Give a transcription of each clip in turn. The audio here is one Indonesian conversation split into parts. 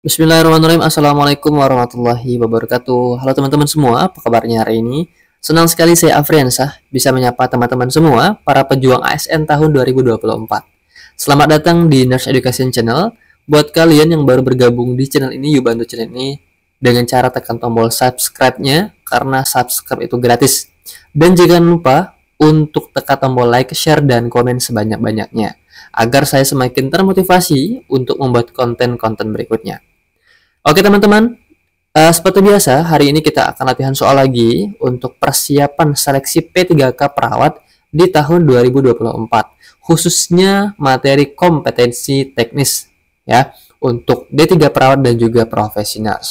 Bismillahirrahmanirrahim. Assalamualaikum warahmatullahi wabarakatuh. Halo teman-teman semua, apa kabarnya hari ini? Senang sekali saya Afriansah bisa menyapa teman-teman semua para pejuang ASN tahun 2024. Selamat datang di Nurse Education Channel. Buat kalian yang baru bergabung di channel ini, yuk bantu channel ini dengan cara tekan tombol subscribe-nya karena subscribe itu gratis. Dan jangan lupa untuk tekan tombol like, share, dan komen sebanyak-banyaknya agar saya semakin termotivasi untuk membuat konten-konten berikutnya. Oke teman-teman, seperti biasa hari ini kita akan latihan soal lagi untuk persiapan seleksi P3K perawat di tahun 2024, khususnya materi kompetensi teknis ya untuk D3 perawat dan juga profesional.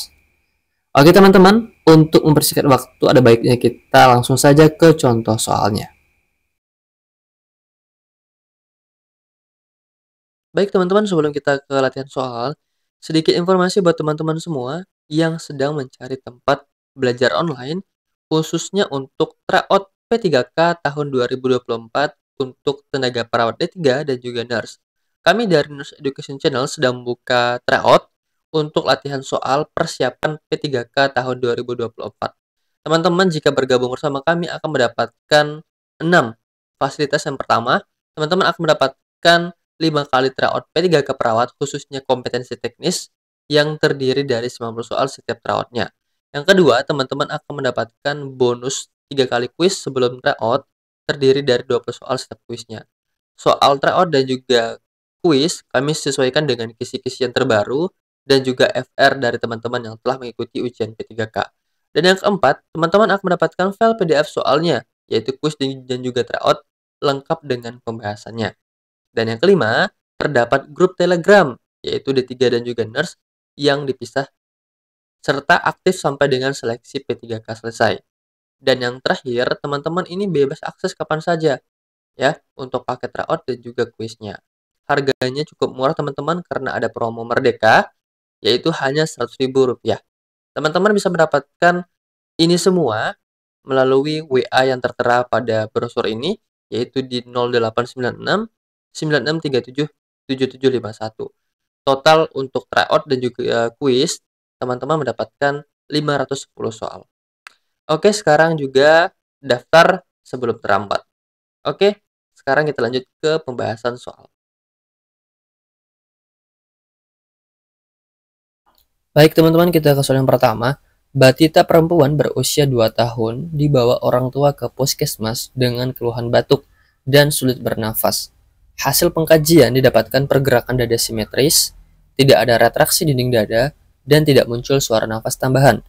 Oke teman-teman, untuk mempersingkat waktu ada baiknya kita langsung saja ke contoh soalnya. Baik teman-teman, sebelum kita ke latihan soal, sedikit informasi buat teman-teman semua yang sedang mencari tempat belajar online, khususnya untuk tryout P3K tahun 2024 untuk tenaga perawat D3 dan juga nurse. Kami dari Nurse Education Channel sedang membuka tryout untuk latihan soal persiapan P3K tahun 2024. Teman-teman jika bergabung bersama kami akan mendapatkan 6 fasilitas. Yang pertama, teman-teman akan mendapatkan 5 kali tryout P3K perawat khususnya kompetensi teknis yang terdiri dari 90 soal setiap tryoutnya. Yang kedua, teman-teman akan mendapatkan bonus 3 kali kuis sebelum tryout terdiri dari 20 soal setiap kuisnya. Soal tryout dan juga kuis kami sesuaikan dengan kisi-kisi yang terbaru dan juga FR dari teman-teman yang telah mengikuti ujian P3K. Dan yang keempat, teman-teman akan mendapatkan file PDF soalnya, yaitu kuis dan juga tryout lengkap dengan pembahasannya. Dan yang kelima, terdapat grup Telegram, yaitu D3 dan juga nurse yang dipisah serta aktif sampai dengan seleksi P3K selesai. Dan yang terakhir, teman-teman ini bebas akses kapan saja ya untuk paket tryout dan juga kuisnya. Harganya cukup murah teman-teman karena ada promo Merdeka, yaitu hanya Rp100.000. Teman-teman bisa mendapatkan ini semua melalui WA yang tertera pada brosur ini, yaitu di 0896 9637 7751. Total untuk tryout dan juga kuis, teman-teman mendapatkan 510 soal. Oke, sekarang juga daftar sebelum terlambat. Oke, sekarang kita lanjut ke pembahasan soal. Baik teman-teman, kita ke soal yang pertama. Batita perempuan berusia 2 tahun dibawa orang tua ke puskesmas dengan keluhan batuk dan sulit bernafas. Hasil pengkajian didapatkan pergerakan dada simetris, tidak ada retraksi dinding dada, dan tidak muncul suara nafas tambahan.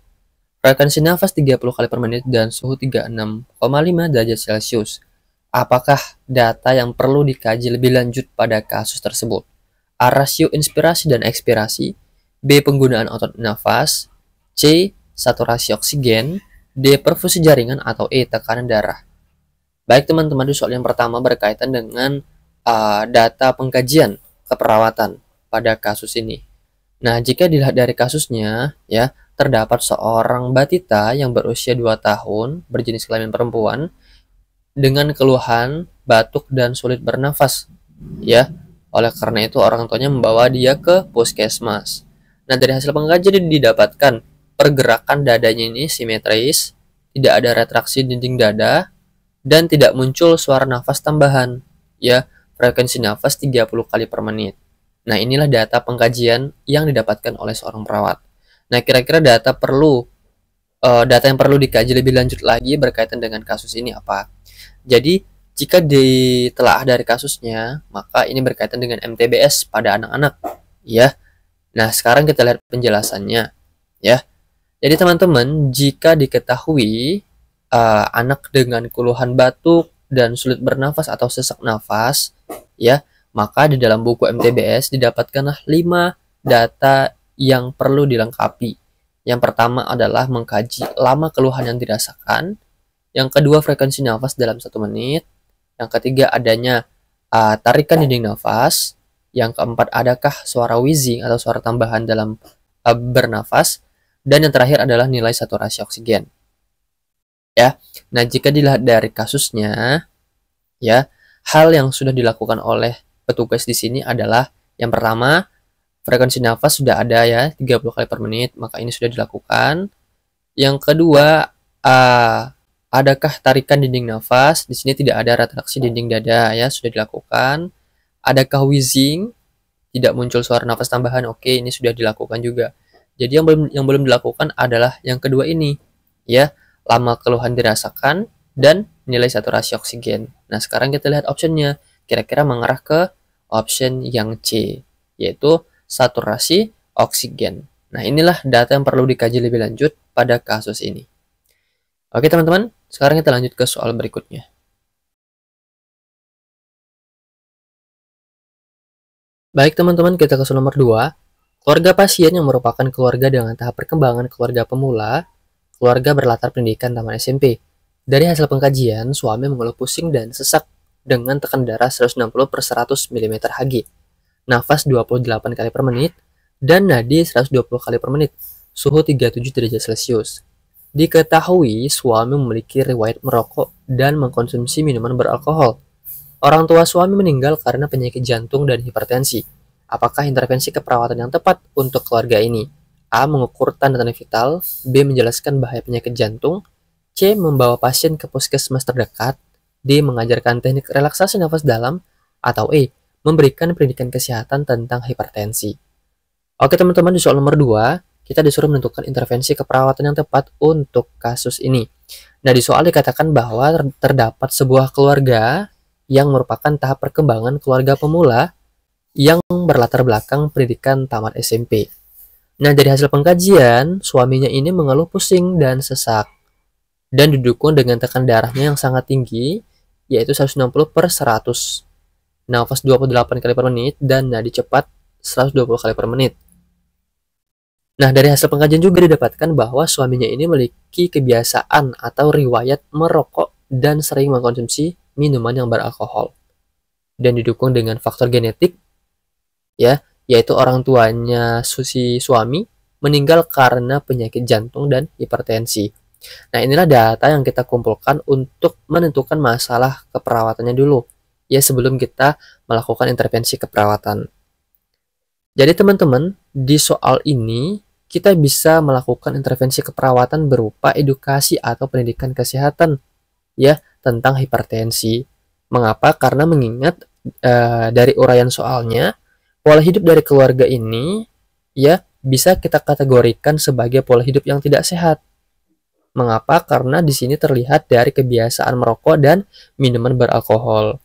Frekuensi nafas 30 kali per menit dan suhu 36,5 derajat Celcius. Apakah data yang perlu dikaji lebih lanjut pada kasus tersebut? A. Rasio inspirasi dan ekspirasi. B. Penggunaan otot nafas. C. Saturasi oksigen. D. Perfusi jaringan. Atau E. Tekanan darah. Baik teman-teman, di soal yang pertama berkaitan dengan data pengkajian keperawatan pada kasus ini. Nah, jika dilihat dari kasusnya, ya, terdapat seorang batita yang berusia 2 tahun, berjenis kelamin perempuan, dengan keluhan batuk dan sulit bernafas, ya. Oleh karena itu, orang tuanya membawa dia ke puskesmas. Nah, dari hasil pengkajian didapatkan pergerakan dadanya ini simetris, tidak ada retraksi dinding dada, dan tidak muncul suara nafas tambahan, ya. Frekuensi nafas 30 kali per menit. Nah, inilah data pengkajian yang didapatkan oleh seorang perawat. Nah, kira-kira data yang perlu dikaji lebih lanjut lagi berkaitan dengan kasus ini apa? Jadi, jika ditelaah dari kasusnya, maka ini berkaitan dengan MTBS pada anak-anak, ya. Nah, sekarang kita lihat penjelasannya, ya. Jadi, teman-teman, jika diketahui anak dengan keluhan batuk dan sulit bernafas atau sesak nafas, ya, maka di dalam buku MTBS didapatkanlah 5 data yang perlu dilengkapi. Yang pertama adalah mengkaji lama keluhan yang dirasakan. Yang kedua, frekuensi nafas dalam 1 menit. Yang ketiga, adanya tarikan dinding nafas. Yang keempat, adakah suara wheezing atau suara tambahan dalam bernafas. Dan yang terakhir adalah nilai saturasi oksigen. Ya, nah jika dilihat dari kasusnya, ya, hal yang sudah dilakukan oleh petugas di sini adalah yang pertama, Frekuensi nafas sudah ada ya, 30 kali per menit, maka ini sudah dilakukan. Yang kedua, adakah tarikan dinding nafas? Di sini tidak ada retraksi dinding dada ya, sudah dilakukan. Adakah wheezing? Tidak muncul suara nafas tambahan. Oke, ini sudah dilakukan juga. Jadi yang belum dilakukan adalah yang kedua ini, ya. Lama keluhan dirasakan dan nilai saturasi oksigen. Nah, sekarang kita lihat optionnya. Kira-kira mengarah ke option yang C, yaitu saturasi oksigen. Nah, inilah data yang perlu dikaji lebih lanjut pada kasus ini. Oke, teman-teman, sekarang kita lanjut ke soal berikutnya. Baik, teman-teman, kita ke soal nomor 2. Keluarga pasien yang merupakan keluarga dengan tahap perkembangan keluarga pemula, keluarga berlatar pendidikan taman SMP. Dari hasil pengkajian, suami mengeluh pusing dan sesak dengan tekanan darah 160 per 100 mm Hg, nafas 28 kali per menit, dan nadi 120 kali per menit, suhu 37 derajat Celcius. Diketahui suami memiliki riwayat merokok dan mengkonsumsi minuman beralkohol. Orang tua suami meninggal karena penyakit jantung dan hipertensi. Apakah intervensi keperawatan yang tepat untuk keluarga ini? A. Mengukur tanda-tanda vital. B. Menjelaskan bahaya penyakit jantung. C. Membawa pasien ke puskesmas terdekat. D. Mengajarkan teknik relaksasi nafas dalam. Atau E. Memberikan pendidikan kesehatan tentang hipertensi. Oke, teman-teman, di soal nomor 2, kita disuruh menentukan intervensi keperawatan yang tepat untuk kasus ini. Nah, di soal dikatakan bahwa terdapat sebuah keluarga yang merupakan tahap perkembangan keluarga pemula yang berlatar belakang pendidikan tamat SMP. Nah, dari hasil pengkajian, suaminya ini mengeluh pusing dan sesak, dan didukung dengan tekanan darahnya yang sangat tinggi, yaitu 160 per 100, nafas 28 kali per menit, dan nadi cepat 120 kali per menit. Nah, dari hasil pengkajian juga didapatkan bahwa suaminya ini memiliki kebiasaan atau riwayat merokok dan sering mengkonsumsi minuman yang beralkohol, dan didukung dengan faktor genetik, ya, yaitu orang tuanya si suami meninggal karena penyakit jantung dan hipertensi. Nah, inilah data yang kita kumpulkan untuk menentukan masalah keperawatannya dulu, ya, sebelum kita melakukan intervensi keperawatan. Jadi, teman-teman, di soal ini kita bisa melakukan intervensi keperawatan berupa edukasi atau pendidikan kesehatan, ya, tentang hipertensi. Mengapa? Karena mengingat dari uraian soalnya, pola hidup dari keluarga ini, ya, bisa kita kategorikan sebagai pola hidup yang tidak sehat. Mengapa? Karena di sini terlihat dari kebiasaan merokok dan minuman beralkohol.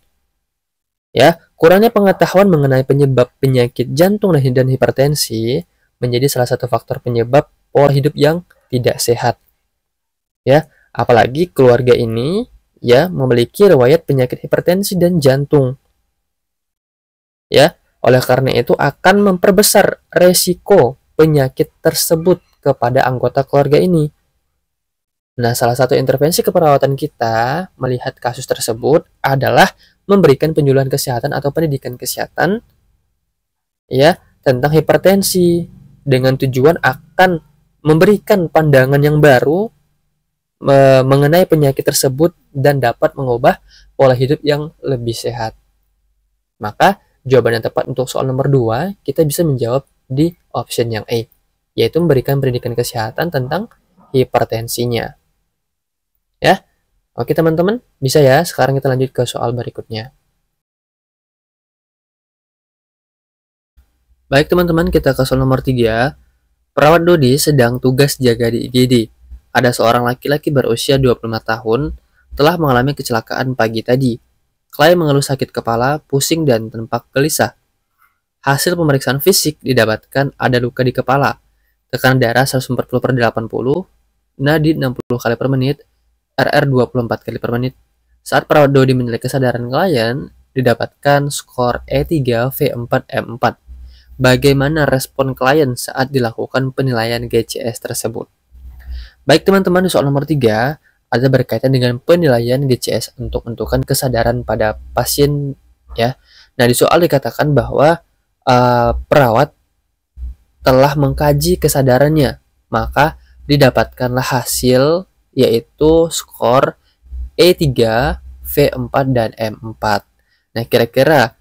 Ya, kurangnya pengetahuan mengenai penyebab penyakit jantung dan hipertensi menjadi salah satu faktor penyebab pola hidup yang tidak sehat. Ya, apalagi keluarga ini, ya, memiliki riwayat penyakit hipertensi dan jantung. Ya, oleh karena itu akan memperbesar resiko penyakit tersebut kepada anggota keluarga ini. Nah, salah satu intervensi keperawatan kita melihat kasus tersebut adalah memberikan penyuluhan kesehatan atau pendidikan kesehatan, ya, tentang hipertensi dengan tujuan akan memberikan pandangan yang baru mengenai penyakit tersebut dan dapat mengubah pola hidup yang lebih sehat. Maka jawaban yang tepat untuk soal nomor 2 kita bisa menjawab di option yang A, yaitu memberikan pendidikan kesehatan tentang hipertensinya. Ya, oke, teman-teman, bisa ya. Sekarang kita lanjut ke soal berikutnya. Baik, teman-teman, kita ke soal nomor 3. Perawat Dodi sedang tugas jaga di IGD. Ada seorang laki-laki berusia 25 tahun telah mengalami kecelakaan pagi tadi. Klien mengeluh sakit kepala, pusing, dan tampak gelisah. Hasil pemeriksaan fisik didapatkan ada luka di kepala, tekanan darah 140 per 80, nadi 60 kali per menit, RR 24 kali per menit. Saat perawat Dodi menilai kesadaran klien, didapatkan skor E3 V4 M4. Bagaimana respon klien saat dilakukan penilaian GCS tersebut? Baik, teman-teman, di soal nomor 3 ada berkaitan dengan penilaian GCS untuk menentukan kesadaran pada pasien, ya. Nah, di soal dikatakan bahwa perawat telah mengkaji kesadarannya, maka didapatkanlah hasil yaitu skor E3, V4, dan M4. Nah, kira-kira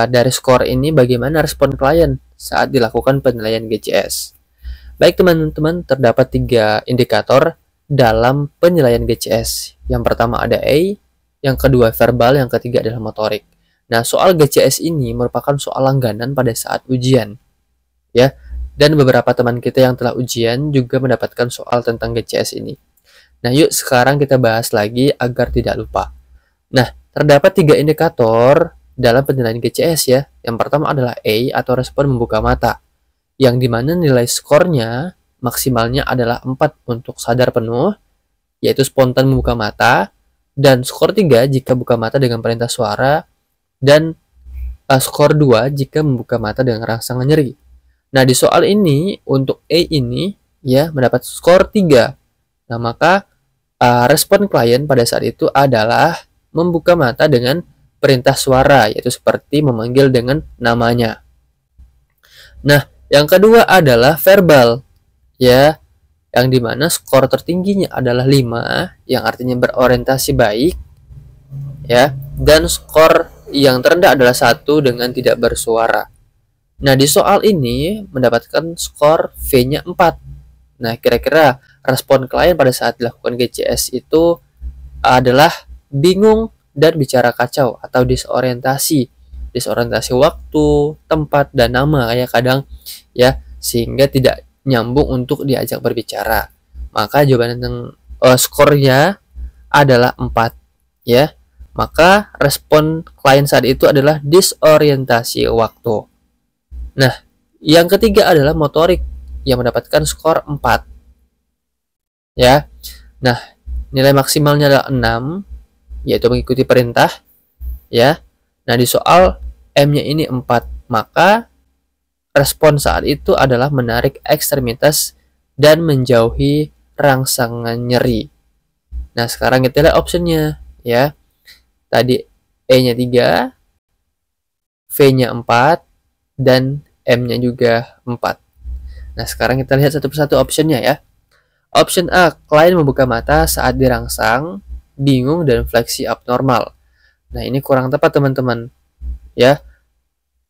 dari skor ini bagaimana respon klien saat dilakukan penilaian GCS. Baik teman-teman, terdapat 3 indikator dalam penilaian GCS. Yang pertama ada A, yang kedua verbal, yang ketiga adalah motorik. Nah, soal GCS ini merupakan soal langganan pada saat ujian, ya. Dan beberapa teman kita yang telah ujian juga mendapatkan soal tentang GCS ini. Nah, yuk sekarang kita bahas lagi agar tidak lupa. Nah, terdapat 3 indikator dalam penilaian GCS ya. Yang pertama adalah A atau respon membuka mata, yang dimana nilai skornya maksimalnya adalah 4 untuk sadar penuh, yaitu spontan membuka mata, dan skor 3 jika buka mata dengan perintah suara, dan skor 2 jika membuka mata dengan rangsangan nyeri. Nah, di soal ini untuk A ini ya mendapat skor 3. Nah, maka respon klien pada saat itu adalah membuka mata dengan perintah suara, yaitu seperti memanggil dengan namanya. Nah, yang kedua adalah verbal, ya, yang dimana skor tertingginya adalah 5, yang artinya berorientasi baik, ya, dan skor yang terendah adalah 1 dengan tidak bersuara. Nah, di soal ini mendapatkan skor V-nya 4. Nah, kira-kira respon klien pada saat dilakukan GCS itu adalah bingung dan bicara kacau atau disorientasi waktu, tempat, dan nama ya kadang ya, sehingga tidak nyambung untuk diajak berbicara. Maka jawaban tentang skornya adalah 4 ya. Maka respon klien saat itu adalah disorientasi waktu. Nah, yang ketiga adalah motorik yang mendapatkan skor 4 ya. Nah, nilai maksimalnya adalah 6, yaitu mengikuti perintah ya. Nah, di soal M-nya ini 4, maka respon saat itu adalah menarik ekstremitas dan menjauhi rangsangan nyeri. Nah, sekarang kita lihat optionnya ya. Tadi E-nya 3, V-nya 4, dan M-nya juga 4. Nah, sekarang kita lihat satu persatu optionnya ya. Option A, klien membuka mata saat dirangsang, bingung, dan fleksi abnormal. Nah, ini kurang tepat teman-teman ya,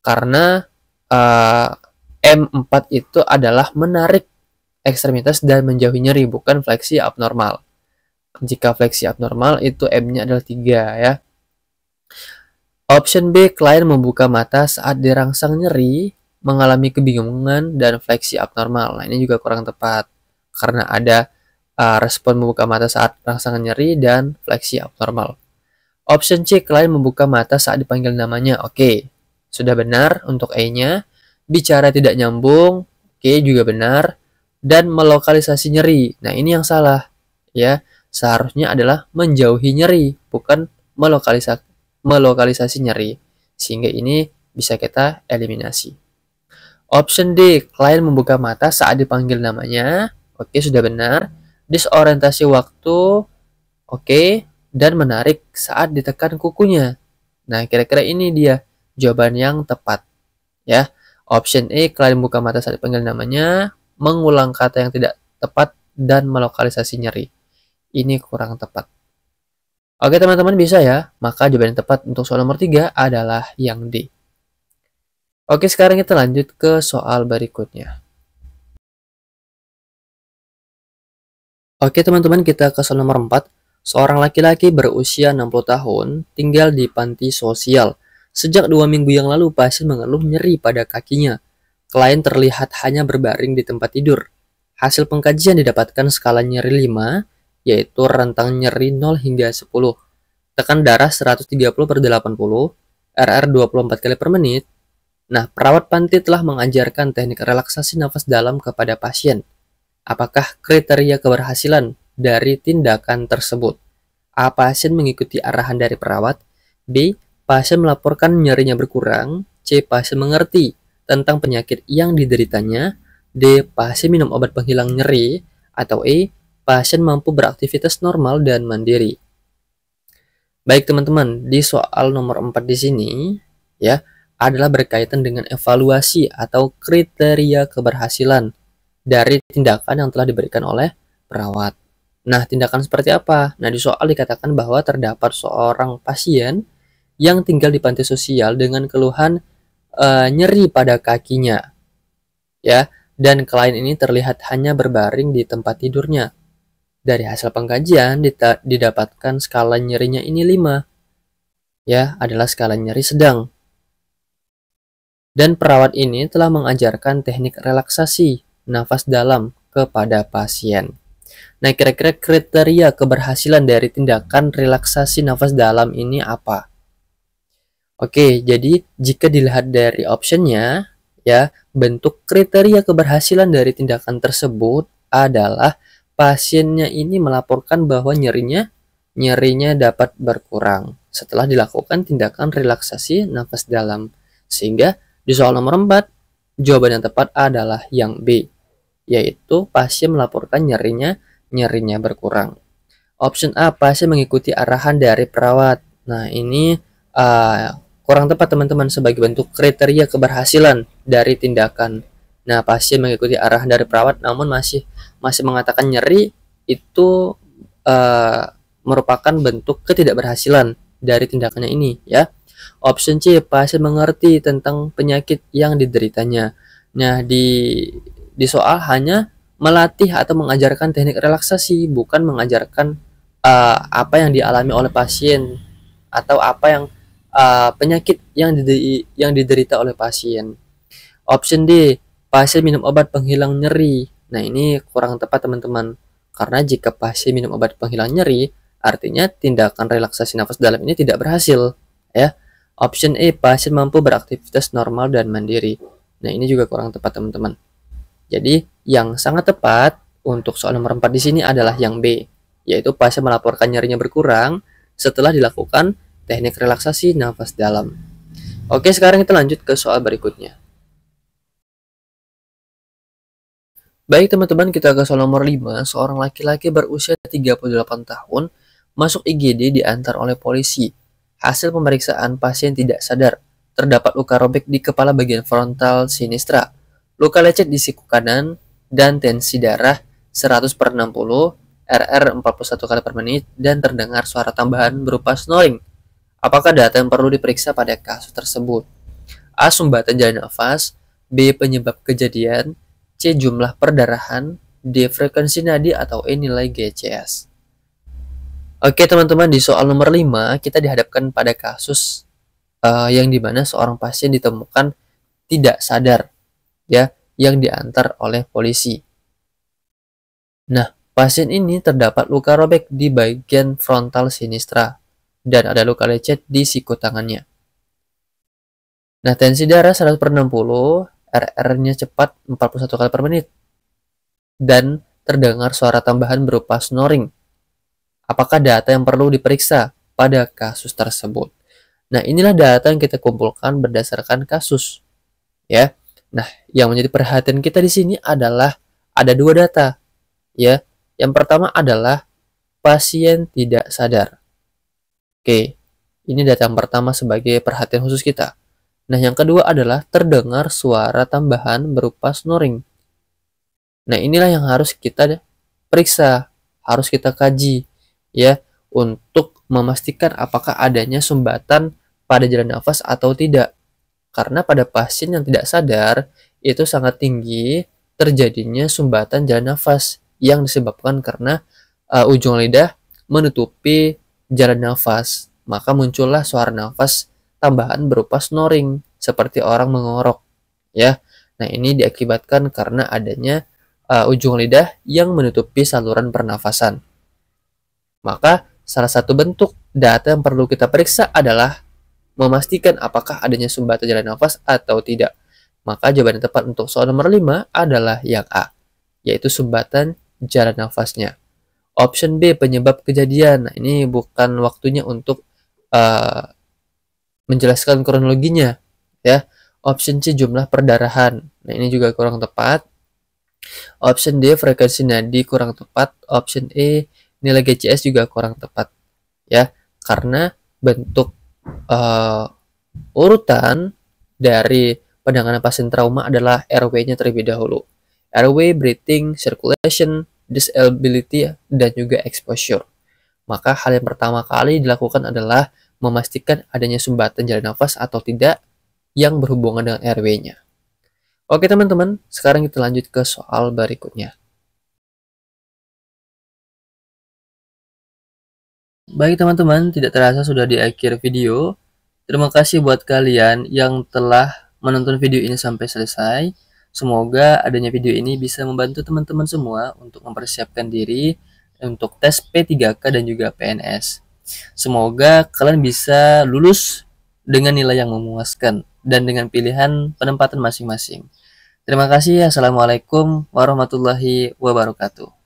karena M4 itu adalah menarik ekstremitas dan menjauhi nyeri, bukan fleksi abnormal. Jika fleksi abnormal itu M-nya adalah 3 ya. Option B, klien membuka mata saat dirangsang nyeri, mengalami kebingungan, dan fleksi abnormal. Nah, ini juga kurang tepat karena ada respon membuka mata saat rangsangan nyeri dan fleksi abnormal. Option C, klien membuka mata saat dipanggil namanya. Oke, sudah benar untuk A-nya. Bicara tidak nyambung, oke, juga benar. Dan melokalisasi nyeri. Nah, ini yang salah ya. Seharusnya adalah menjauhi nyeri, bukan melokalisasi nyeri. Sehingga ini bisa kita eliminasi. Option D, klien membuka mata saat dipanggil namanya. Oke, sudah benar. Disorientasi waktu. Oke, dan menarik saat ditekan kukunya. Nah, kira-kira ini dia jawaban yang tepat ya. Option A, klien membuka mata saat dipanggil namanya, mengulang kata yang tidak tepat, dan melokalisasi nyeri. Ini kurang tepat. Oke teman-teman, bisa ya. Maka jawaban yang tepat untuk soal nomor 3 adalah yang D. Oke, sekarang kita lanjut ke soal berikutnya. Oke teman-teman, kita ke soal nomor 4. Seorang laki-laki berusia 60 tahun tinggal di panti sosial. Sejak 2 minggu yang lalu, pasien mengeluh nyeri pada kakinya. Klien terlihat hanya berbaring di tempat tidur. Hasil pengkajian didapatkan skala nyeri 5, yaitu rentang nyeri 0 hingga 10. Tekan darah 130/80, RR 24 kali per menit. Nah, perawat panti telah mengajarkan teknik relaksasi nafas dalam kepada pasien. Apakah kriteria keberhasilan dari tindakan tersebut? A. Pasien mengikuti arahan dari perawat. B. Pasien melaporkan nyerinya berkurang. C. Pasien mengerti tentang penyakit yang dideritanya. D. Pasien minum obat penghilang nyeri. Atau E. Pasien mampu beraktivitas normal dan mandiri. Baik teman-teman, di soal nomor 4 di sini ya adalah berkaitan dengan evaluasi atau kriteria keberhasilan dari tindakan yang telah diberikan oleh perawat. Nah, tindakan seperti apa? Nah, di soal dikatakan bahwa terdapat seorang pasien yang tinggal di panti sosial dengan keluhan nyeri pada kakinya. ya, dan klien ini terlihat hanya berbaring di tempat tidurnya. Dari hasil pengkajian didapatkan skala nyerinya ini 5, ya, adalah skala nyeri sedang. Dan perawat ini telah mengajarkan teknik relaksasi nafas dalam kepada pasien. Nah, kira-kira kriteria keberhasilan dari tindakan relaksasi nafas dalam ini apa? Oke, jadi jika dilihat dari optionnya, ya, bentuk kriteria keberhasilan dari tindakan tersebut adalah pasiennya ini melaporkan bahwa nyerinya dapat berkurang setelah dilakukan tindakan relaksasi nafas dalam. Sehingga di soal nomor 4, jawaban yang tepat adalah yang B, yaitu pasien melaporkan nyerinya berkurang. Option A, pasien mengikuti arahan dari perawat. Nah, ini kurang tepat teman-teman sebagai bentuk kriteria keberhasilan dari tindakan. Nah, pasien mengikuti arahan dari perawat namun masih mengatakan nyeri, itu merupakan bentuk ketidakberhasilan dari tindakannya ini, ya. Option C, pasien mengerti tentang penyakit yang dideritanya. Nah, di soal hanya melatih atau mengajarkan teknik relaksasi, bukan mengajarkan apa yang dialami oleh pasien atau apa yang penyakit yang diderita oleh pasien. Option D, pasien minum obat penghilang nyeri. Nah, ini kurang tepat teman-teman. Karena jika pasien minum obat penghilang nyeri, artinya tindakan relaksasi nafas dalam ini tidak berhasil, ya. Option E, pasien mampu beraktivitas normal dan mandiri. Nah, ini juga kurang tepat teman-teman. Jadi, yang sangat tepat untuk soal nomor 4 di sini adalah yang B, yaitu pasien melaporkan nyerinya berkurang setelah dilakukan teknik relaksasi nafas dalam. Oke, sekarang kita lanjut ke soal berikutnya. Baik teman-teman, kita ke soal nomor 5. Seorang laki-laki berusia 38 tahun masuk IGD diantar oleh polisi. Hasil pemeriksaan pasien tidak sadar. Terdapat luka robek di kepala bagian frontal sinistra, luka lecet di siku kanan, dan tensi darah 100/60, RR 41 kali per menit, dan terdengar suara tambahan berupa snoring. Apakah data yang perlu diperiksa pada kasus tersebut? A. Sumbatan jalan nafas, B. Penyebab kejadian, C. Jumlah perdarahan, D. Frekuensi nadi, atau E. Nilai GCS. Oke teman-teman, di soal nomor 5 kita dihadapkan pada kasus yang dimana seorang pasien ditemukan tidak sadar, ya, yang diantar oleh polisi. Nah, pasien ini terdapat luka robek di bagian frontal sinistra dan ada luka lecet di siku tangannya. Nah, tensi darah 100/60, RR-nya cepat 41 kali per menit, dan terdengar suara tambahan berupa snoring. Apakah data yang perlu diperiksa pada kasus tersebut? Nah, inilah data yang kita kumpulkan berdasarkan kasus, ya. Nah, yang menjadi perhatian kita di sini adalah ada 2 data, ya. Yang pertama adalah pasien tidak sadar. Oke, ini data yang pertama sebagai perhatian khusus kita. Nah, yang kedua adalah terdengar suara tambahan berupa snoring. Nah, inilah yang harus kita periksa, harus kita kaji, ya, untuk memastikan apakah adanya sumbatan pada jalan nafas atau tidak. Karena pada pasien yang tidak sadar, itu sangat tinggi terjadinya sumbatan jalan nafas yang disebabkan karena ujung lidah menutupi jalan nafas. Maka muncullah suara nafas tambahan berupa snoring, seperti orang mengorok, ya. Nah, ini diakibatkan karena adanya ujung lidah yang menutupi saluran pernafasan. Maka salah satu bentuk data yang perlu kita periksa adalah memastikan apakah adanya sumbatan jalan nafas atau tidak. Maka jawaban yang tepat untuk soal nomor 5 adalah yang A, yaitu sumbatan jalan nafasnya. Option B, penyebab kejadian. Nah, ini bukan waktunya untuk menjelaskan kronologinya, ya. Option C, jumlah perdarahan. Nah, ini juga kurang tepat. Option D, frekuensi nadi, kurang tepat. Option E, nilai GCS, juga kurang tepat, ya, karena bentuk urutan dari penanganan pasien trauma adalah RW-nya terlebih dahulu. RW, breathing, circulation, disability, dan juga exposure. Maka hal yang pertama kali dilakukan adalah memastikan adanya sumbatan jalan nafas atau tidak yang berhubungan dengan RW-nya. Oke teman-teman, sekarang kita lanjut ke soal berikutnya. Baik teman-teman, tidak terasa sudah di akhir video. Terima kasih buat kalian yang telah menonton video ini sampai selesai. Semoga adanya video ini bisa membantu teman-teman semua untuk mempersiapkan diri untuk tes P3K dan juga PNS. Semoga kalian bisa lulus dengan nilai yang memuaskan dan dengan pilihan penempatan masing-masing. Terima kasih. Assalamualaikum warahmatullahi wabarakatuh.